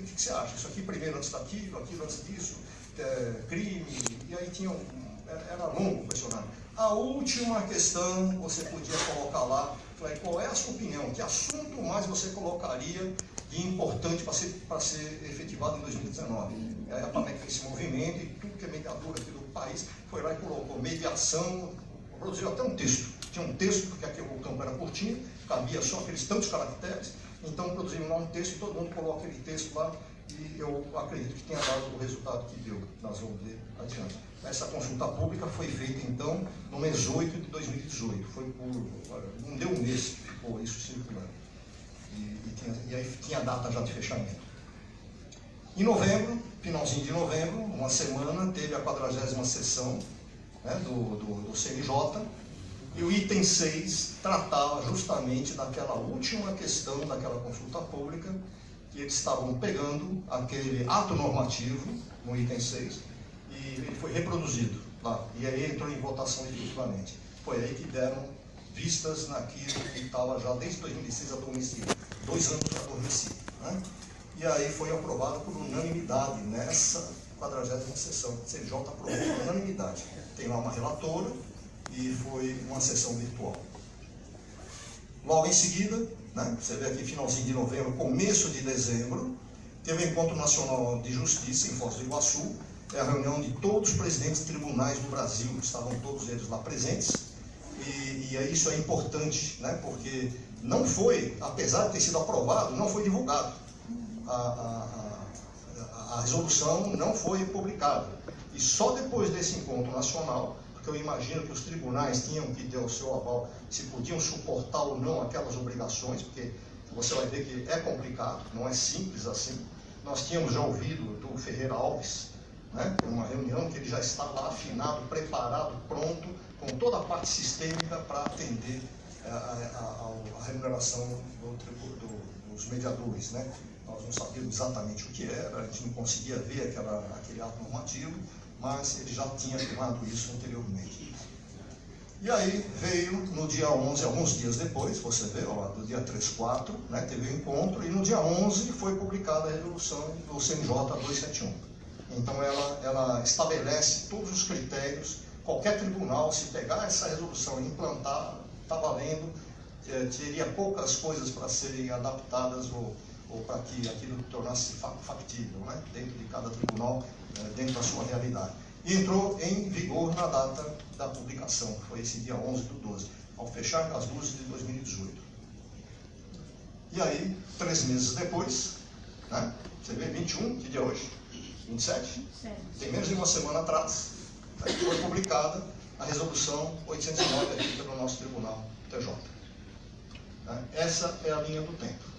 o que você acha? Isso aqui primeiro antes daquilo, aquilo antes disso, crime, e aí era longo o questionário. A última questão você podia colocar lá, falei, qual é a sua opinião? Que assunto mais você colocaria de importante para ser efetivado em 2019? Aí a PAMEC fez esse movimento e tudo que é mediador aqui do país foi lá e colocou mediação, produziu até um texto. Tinha um texto, porque aqui o campo era curtinho, cabia só aqueles tantos caracteres, então produzimos lá um texto e todo mundo colocou aquele texto lá e eu acredito que tenha dado o resultado que deu. Nós vamos ver adiante. Essa consulta pública foi feita, então, no mês 8 de 2018. Foi não deu um mês que ficou isso circulando. E aí tinha a data já de fechamento. Em novembro, finalzinho de novembro, uma semana, teve a 40ª sessão, né, do CNJ, e o item 6 tratava justamente daquela última questão daquela consulta pública, que eles estavam pegando aquele ato normativo, no item 6, e ele foi reproduzido lá, e aí entrou em votação efetivamente. Foi aí que deram vistas naquilo que estava já desde 2006 adormecido, 2 anos adormecido, né? E aí foi aprovado por unanimidade nessa 40ª sessão. O CNJ aprovou por unanimidade. Tem lá uma relatora e foi uma sessão virtual. Logo em seguida, né, você vê aqui finalzinho de novembro, começo de dezembro, teve o Encontro Nacional de Justiça em Foz do Iguaçu, é a reunião de todos os presidentes de tribunais do Brasil, estavam todos eles lá presentes, e isso é importante, né, porque não foi, apesar de ter sido aprovado, não foi divulgado. A resolução não foi publicada. E só depois desse encontro nacional, porque eu imagino que os tribunais tinham que ter o seu aval, se podiam suportar ou não aquelas obrigações, porque você vai ver que é complicado, não é simples assim. Nós tínhamos já ouvido do Ferreira Alves, né, uma reunião que ele já está lá afinado, preparado, pronto, com toda a parte sistêmica para atender a remuneração dos mediadores, né? Nós não sabíamos exatamente o que era, a gente não conseguia ver aquele ato normativo, mas ele já tinha firmado isso anteriormente. E aí veio no dia 11, alguns dias depois, você vê, ó, do dia 3, 4, né, teve o encontro, e no dia 11 foi publicada a resolução do CNJ 271. Então ela estabelece todos os critérios, qualquer tribunal, se pegar essa resolução e implantar, está valendo, teria poucas coisas para serem adaptadas ou para que aquilo tornasse factível, né, dentro de cada tribunal, dentro da sua realidade. E entrou em vigor na data da publicação, que foi esse dia 11/12, ao fechar as luzes de 2018. E aí, 3 meses depois, né, você vê, 21, que dia é hoje? 27? Tem menos de uma semana atrás, foi publicada a resolução 809 aqui pelo nosso Tribunal TJ. Essa é a linha do tempo.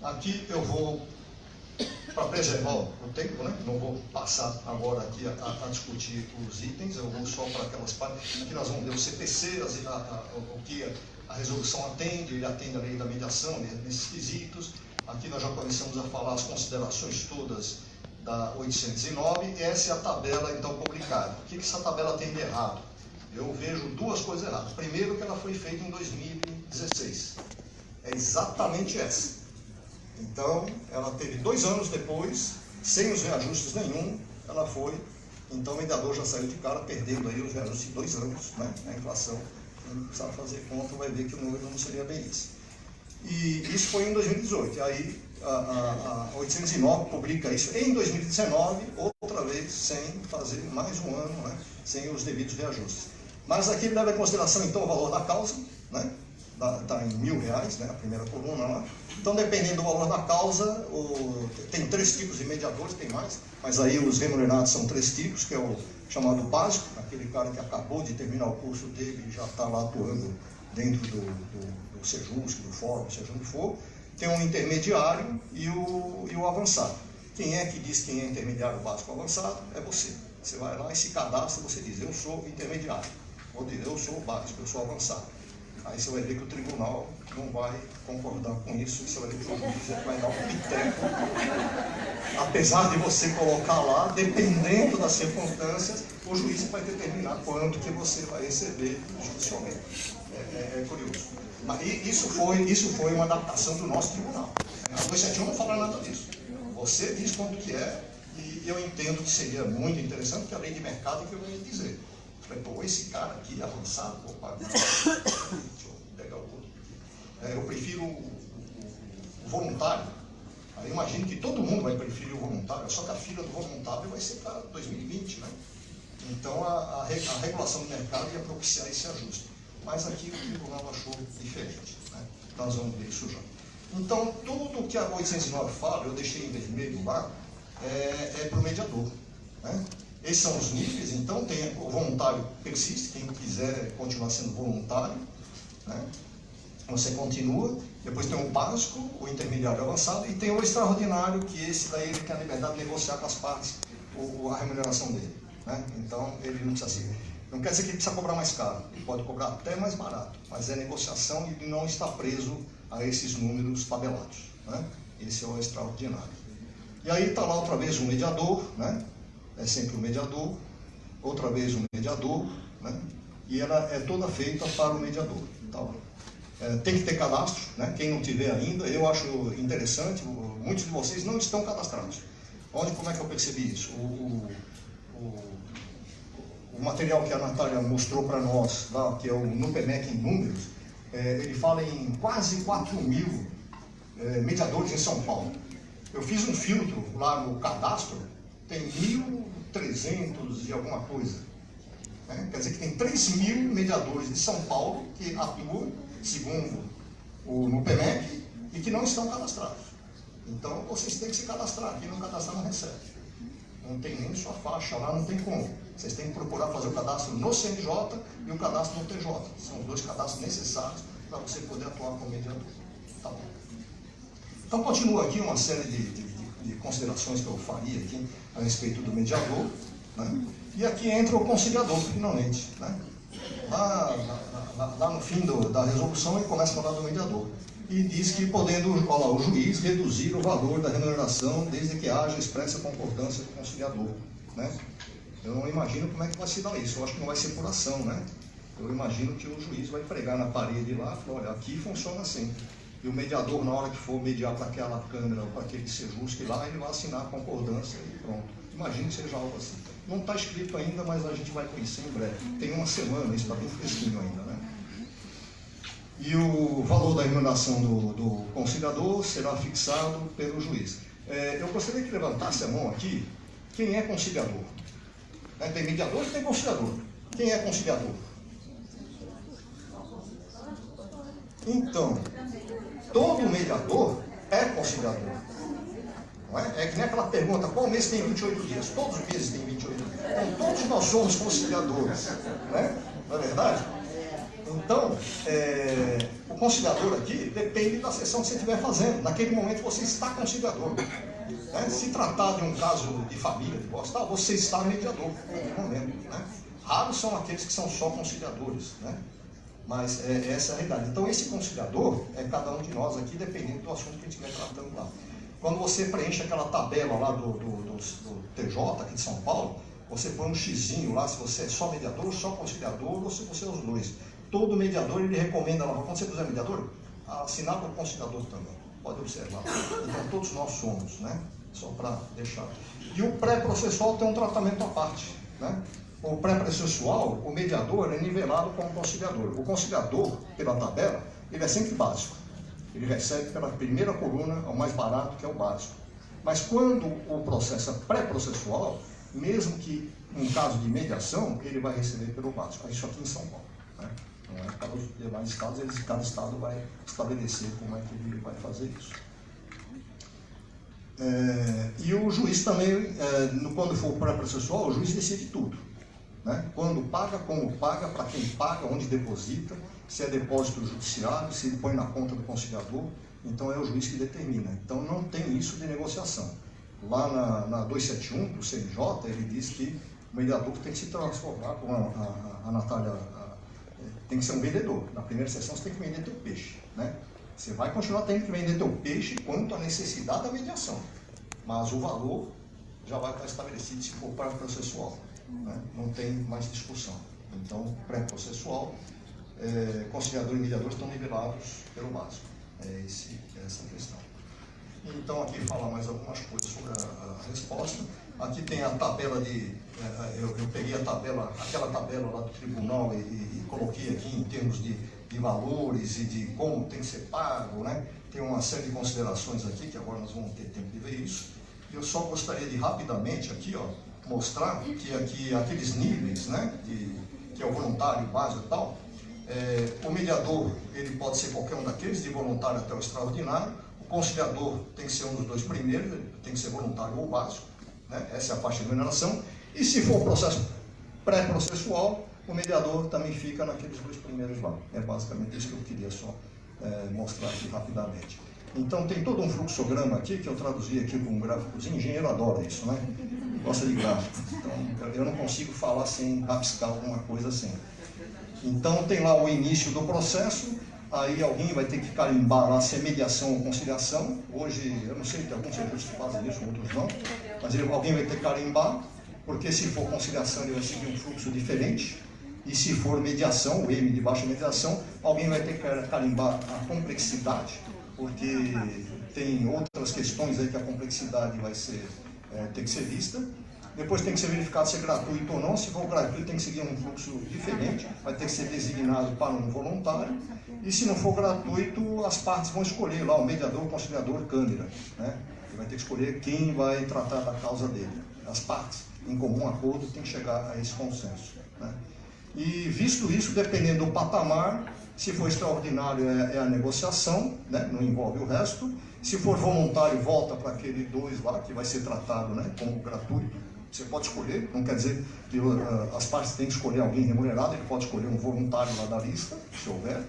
Aqui eu vou, para preservar o tempo, né? Não vou passar agora aqui a discutir os itens, eu vou só para aquelas partes. Aqui nós vamos ver o CPC, o que a resolução atende, ele atende a lei da mediação nesses quesitos. Aqui nós já começamos a falar as considerações todas da 809, essa é a tabela então publicada. O que essa tabela tem de errado? Eu vejo 2 coisas erradas. Primeiro, que ela foi feita em 2016. É exatamente essa. Então, ela teve 2 anos depois, sem os reajustes nenhum, ela foi. Então, o mediador já saiu de cara, perdendo aí os reajustes de 2 anos, né? A inflação, quem precisar fazer conta vai ver que o número não seria bem esse. E isso foi em 2018. E aí, a 809 publica isso em 2019, outra vez, sem fazer mais um ano, né? Sem os devidos reajustes. Mas aqui ele leva em consideração, então, o valor da causa, né? Está em R$1.000, né, a primeira coluna lá. Então, dependendo do valor da causa, tem 3 tipos de mediadores, tem mais, mas aí os remunerados são 3 tipos, que é o chamado básico, aquele cara que acabou de terminar o curso dele e já está lá atuando dentro do Sejusc, do fórum, seja onde for. Tem um intermediário e o avançado. Quem é que diz quem é intermediário, básico ou avançado? É você. Você vai lá e se cadastra, você diz, eu sou intermediário, ou diz, eu sou básico, eu sou avançado. Aí você vai ver que o tribunal não vai concordar com isso, e você vai ver que o juiz vai dar um piteco. Apesar de você colocar lá, dependendo das circunstâncias, o juiz vai determinar quanto que você vai receber judicialmente. É curioso. Mas isso foi uma adaptação do nosso tribunal. A 271 não fala nada disso. Você diz quanto que é, e eu entendo que seria muito interessante, porque a lei de mercado é que eu ia dizer. Falei, pô, esse cara aqui avançado, pô, deixa eu pegar o outro. Eu prefiro o voluntário. Aí imagino que todo mundo vai preferir o voluntário, só que a fila do voluntário vai ser para 2020, né? Então a regulação do mercado ia propiciar esse ajuste. Mas aqui o tribunal achou diferente, né? Nós vamos ver isso já. Então, tudo o que a 809 fala, eu deixei em vermelho lá, é para o mediador, né? Esses são os níveis, então tem o voluntário persiste, quem quiser continuar sendo voluntário, né? Você continua, depois tem o básico, o intermediário avançado, e tem o extraordinário, que esse daí ele tem a liberdade de negociar com as partes a remuneração dele, né? Então ele não precisa ser. Não quer dizer que ele precisa cobrar mais caro, ele pode cobrar até mais barato, mas é negociação e ele não está preso a esses números tabelados, né? Esse é o extraordinário. E aí está lá outra vez o mediador, né? É sempre o mediador, outra vez o mediador, né? E ela é toda feita para o mediador. Tá? Tem que ter cadastro, né? Quem não tiver ainda, eu acho interessante, muitos de vocês não estão cadastrados. Como é que eu percebi isso? O material que a Natália mostrou para nós, lá, que é o NUPEMEC em números, ele fala em quase 4.000 mediadores em São Paulo. Eu fiz um filtro lá no cadastro, tem 1.300 e alguma coisa. Né? Quer dizer que tem 3.000 mediadores de São Paulo que atuam, segundo o NUPEMEC, e que não estão cadastrados. Então, vocês têm que se cadastrar. Quem não cadastrar não recebe. Não tem nem sua faixa lá, não tem como. Vocês têm que procurar fazer o cadastro no CNJ e o cadastro no TJ. São os dois cadastros necessários para você poder atuar como mediador. Tá bom. Então, continua aqui uma série de considerações que eu faria aqui a respeito do mediador, né? E aqui entra o conciliador, finalmente, né? Lá no fim da resolução, ele começa a falar do mediador. E diz que podendo o juiz reduzir o valor da remuneração desde que haja expressa concordância do conciliador, né? Eu não imagino como é que vai se dar isso. Eu acho que não vai ser por ação, né? Eu imagino que o juiz vai pregar na parede lá e falar, olha, aqui funciona assim. E o mediador, na hora que for mediar para aquela câmara ou para aquele sejusque lá, ele vai assinar a concordância e pronto. Imagino que seja algo assim. Não está escrito ainda, mas a gente vai conhecer em breve. Tem uma semana, isso está bem fresquinho ainda, né? E o valor da remuneração do conciliador será fixado pelo juiz. Eu gostaria que levantasse a mão aqui, quem é conciliador? Tem mediador e tem conciliador. Quem é conciliador? Então, todo mediador é conciliador. Não é? É que nem aquela pergunta, qual mês tem 28 dias? Todos os meses têm 28 dias. Então, todos nós somos conciliadores. Né? Não é verdade? Então, o conciliador aqui depende da sessão que você estiver fazendo. Naquele momento você está conciliador. Né? Se tratar de um caso de família, de divórcio, você está mediador naquele momento. Né? Raros são aqueles que são só conciliadores. Né? Mas essa é a realidade. Então, esse conciliador é cada um de nós aqui, dependendo do assunto que a gente estiver tratando lá. Quando você preenche aquela tabela lá do TJ aqui de São Paulo, você põe um xizinho lá, se você é só mediador, só conciliador, ou se você é os dois. Todo mediador, ele recomenda lá, quando você puser mediador, assinar para o conciliador também. Pode observar. Então, todos nós somos, né? Só para deixar. E o pré-processual tem um tratamento à parte, né? O pré-processual, o mediador é nivelado com o conciliador. O conciliador, pela tabela, ele é sempre básico. Ele recebe pela primeira coluna, o mais barato, que é o básico. Mas quando o processo é pré-processual, mesmo que em caso de mediação, ele vai receber pelo básico. Isso aqui em São Paulo. Né? Não é para os demais estados, cada estado vai estabelecer como é que ele vai fazer isso. E o juiz também, quando for pré-processual, o juiz decide tudo. Né? Quando paga, como paga, para quem paga, onde deposita, se é depósito judiciário, se ele põe na conta do conciliador, então é o juiz que determina. Então não tem isso de negociação. Lá na 271 do CNJ, ele diz que o mediador tem que se transformar, como a Natália, tem que ser um vendedor. Na primeira sessão você tem que vender teu peixe. Né? Você vai continuar tendo que vender teu peixe quanto à necessidade da mediação. Mas o valor já vai estar estabelecido se for pré-processual. Né? Não tem mais discussão. Então, pré-processual, conciliador e mediador estão nivelados pelo básico. Essa questão. Então aqui fala mais algumas coisas sobre a resposta. Aqui tem a tabela de... eu peguei aquela tabela lá do tribunal e coloquei aqui em termos de valores e de como tem que ser pago, né? Tem uma série de considerações aqui, que agora nós vamos ter tempo de ver isso. Eu só gostaria de rapidamente aqui, ó, mostrar que aqui aqueles níveis, né, que é o voluntário, básico e tal, o mediador, ele pode ser qualquer um daqueles, de voluntário até o extraordinário. O conciliador tem que ser um dos dois primeiros, ele tem que ser voluntário ou básico, né? Essa é a faixa de remuneração. E se for processo pré-processual, o mediador também fica naqueles dois primeiros lá. É basicamente isso que eu queria só mostrar aqui rapidamente. Então tem todo um fluxograma aqui, que eu traduzi aqui com um gráficozinho. Engenheiro adora isso, né? Gosta de gráfico. Então eu não consigo falar sem rabiscar alguma coisa assim. Então tem lá o início do processo, aí alguém vai ter que carimbar lá se é mediação ou conciliação. Hoje, eu não sei, tem alguns serviços que fazem isso, outros não, mas alguém vai ter que carimbar, porque se for conciliação ele vai seguir um fluxo diferente, e se for mediação, o M de baixa mediação, alguém vai ter que carimbar a complexidade, porque tem outras questões aí que a complexidade vai ser, tem que ser vista. Depois tem que ser verificado se é gratuito ou não. Se for gratuito, tem que seguir um fluxo diferente, vai ter que ser designado para um voluntário. E se não for gratuito, as partes vão escolher lá o mediador, o conciliador, câmara, né? Ele vai ter que escolher quem vai tratar da causa dele. As partes, em comum acordo, tem que chegar a esse consenso, né? E visto isso, dependendo do patamar, se for extraordinário é a negociação, né? Não envolve o resto. Se for voluntário, volta para aquele 2 lá, que vai ser tratado, né, como gratuito. Você pode escolher, não quer dizer que as partes têm que escolher alguém remunerado, ele pode escolher um voluntário lá da lista, se houver.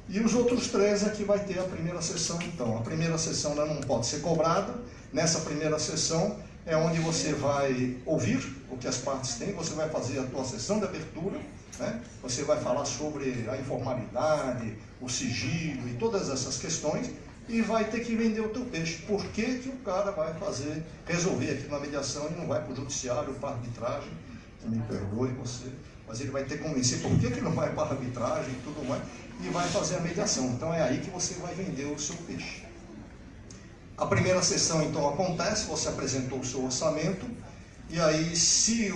E os outros 3 aqui vai ter a primeira sessão, então. A primeira sessão não pode ser cobrada. Nessa primeira sessão é onde você vai ouvir o que as partes têm, você vai fazer a tua sessão de abertura, né? Você vai falar sobre a informalidade, o sigilo e todas essas questões, e vai ter que vender o teu peixe. Por que que o cara vai resolver aqui na mediação e não vai para o judiciário, para a arbitragem? Me perdoe você, mas ele vai ter que convencer por que que não vai para a arbitragem e tudo mais, e vai fazer a mediação. Então é aí que você vai vender o seu peixe. A primeira sessão então acontece, você apresentou o seu orçamento, e aí se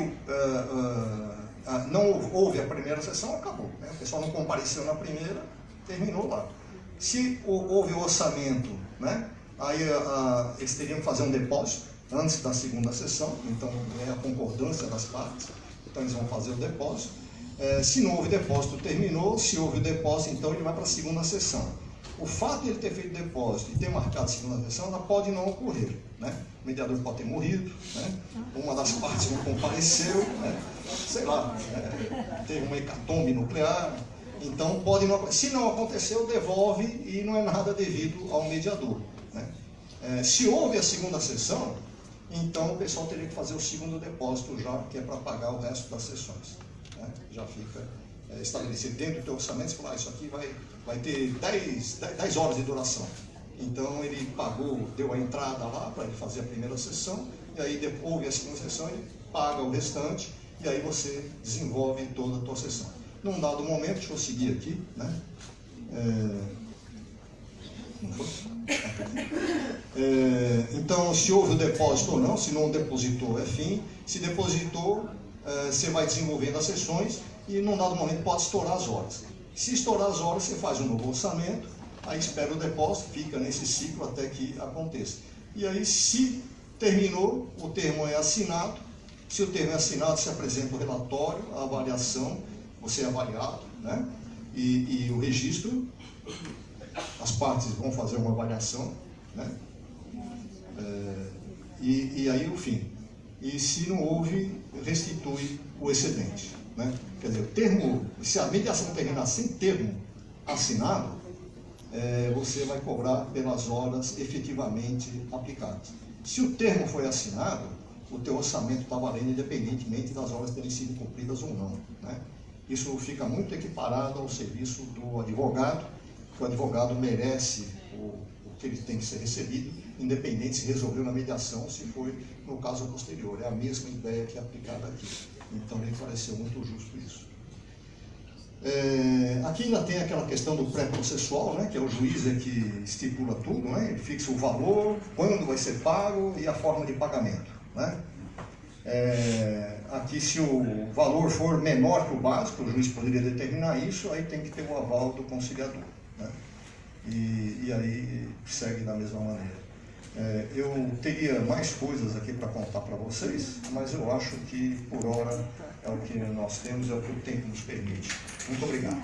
não houve a primeira sessão, acabou, né? O pessoal não compareceu na primeira, terminou lá. Se houve o orçamento, né, aí eles teriam que fazer um depósito antes da segunda sessão, então é a concordância das partes, então eles vão fazer o depósito. Se não houve depósito, terminou. Se houve o depósito, então ele vai para a segunda sessão. O fato de ele ter feito depósito e ter marcado a segunda sessão, ela pode não ocorrer, né? O mediador pode ter morrido, né? Uma das partes não compareceu, né? Sei lá, teve uma hecatombe nuclear. Então, pode não, se não aconteceu, devolve e não é nada devido ao mediador, né? Se houve a segunda sessão, então o pessoal teria que fazer o segundo depósito já, que é para pagar o resto das sessões, né? Já fica estabelecido dentro do teu orçamento. Você fala, isso aqui vai ter 10 horas de duração. Então, ele pagou, deu a entrada lá para ele fazer a primeira sessão, e aí houve a segunda sessão, ele paga o restante, e aí você desenvolve toda a tua sessão. Num dado momento, deixa eu seguir aqui, né? Não foi? Então, se houve o depósito ou não, se não depositou é fim, se depositou, você vai desenvolvendo as sessões e num dado momento pode estourar as horas. Se estourar as horas, você faz um novo orçamento, aí espera o depósito, fica nesse ciclo até que aconteça. E aí, se terminou, o termo é assinado. Se o termo é assinado, se apresenta o relatório, a avaliação, você é avaliado, né? E o registro, as partes vão fazer uma avaliação, né? E aí o fim. E se não houve, restitui o excedente, né? Quer dizer, o termo, se a mediação terminar sem termo assinado, você vai cobrar pelas horas efetivamente aplicadas. Se o termo foi assinado, o teu orçamento está valendo independentemente das horas terem sido cumpridas ou não, né? Isso fica muito equiparado ao serviço do advogado, que o advogado merece o que ele tem que ser recebido, independente se resolveu na mediação, se foi no caso posterior. É a mesma ideia que é aplicada aqui. Então, me pareceu muito justo isso. Aqui ainda tem aquela questão do pré-processual, né, que é o juiz que estipula tudo, né, ele fixa o valor, quando vai ser pago e a forma de pagamento, né. Aqui, se o valor for menor que o básico, o juiz poderia determinar isso, aí tem que ter o aval do conciliador, né? E aí segue da mesma maneira. Eu teria mais coisas aqui para contar para vocês, mas eu acho que por hora é o que nós temos, é o que o tempo nos permite. Muito obrigado.